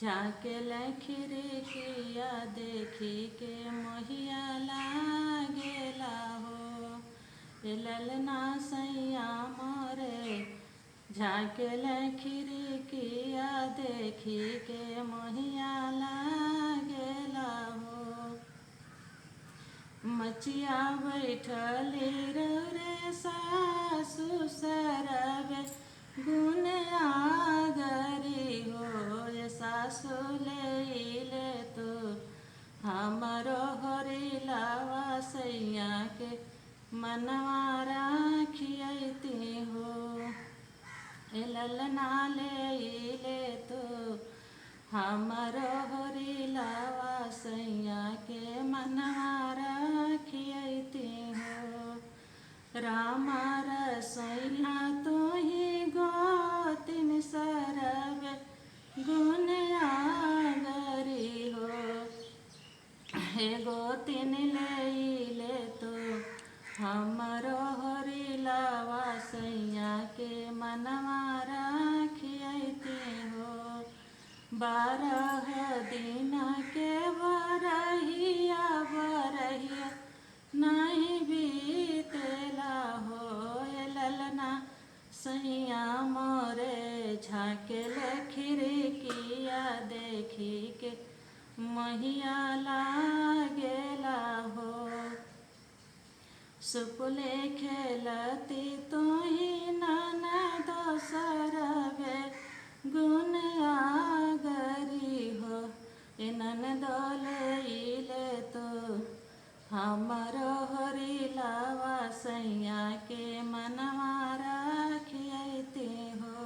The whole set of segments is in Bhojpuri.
झाँकेला खिड़किया देखी के मोहिया लागेला हो। ए ललना सैया मोरे झाँकेला खिड़किया देखी के मोहिया लागेला हो। मचिया बैठली रे सासु सरबे गुण आगरी हो। ये सासु ले तो हमारो हरिलावा सैया के मनवा राखियती हो। ए ललना ले तो हमारो हरिलावा सैया के मनवा राखियती हो। रामा रसैया तो ही गोतिन सरबे गुण आगरी हो। हे गोतिन ले तो हमारो हरिलावा सैया के मनवा राखियती हो। 12 दिन के बरहिया नहीं बीतेला हो। ए ललना सैया मोरे झाँकेला खिड़किया देखी के मोहिया लागेला हो। सुपुले खेलती तुही ननद सरबे गुण आगरी हो। ए ननद ले तो हमारो हरिलावा सैया के मनवा राखियती हो।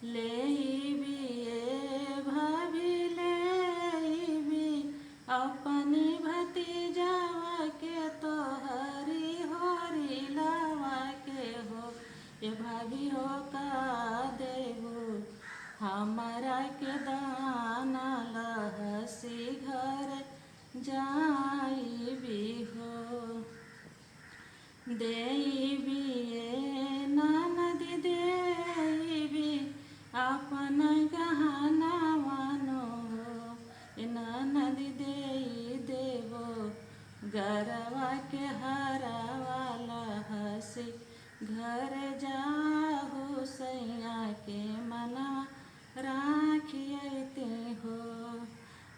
लेबी ए भाभी लेबी अपनी भतीजावा के तो हरिलावा के हो। ए भाभी हो का देबू हमारा के दाना लहसी घर जाइबी हो। देबी ए ननदी देबी अपन गहना मानो हो। ए ननदी देबो गरवा के हरवा लहसी घर जाहु सैया के मनवा राखियती हो।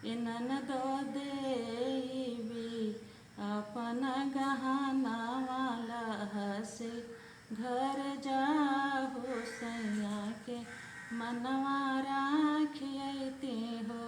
ए ननद देबी अपन गहना लहसी घर जाहु सैया के मनवा राखियती हो।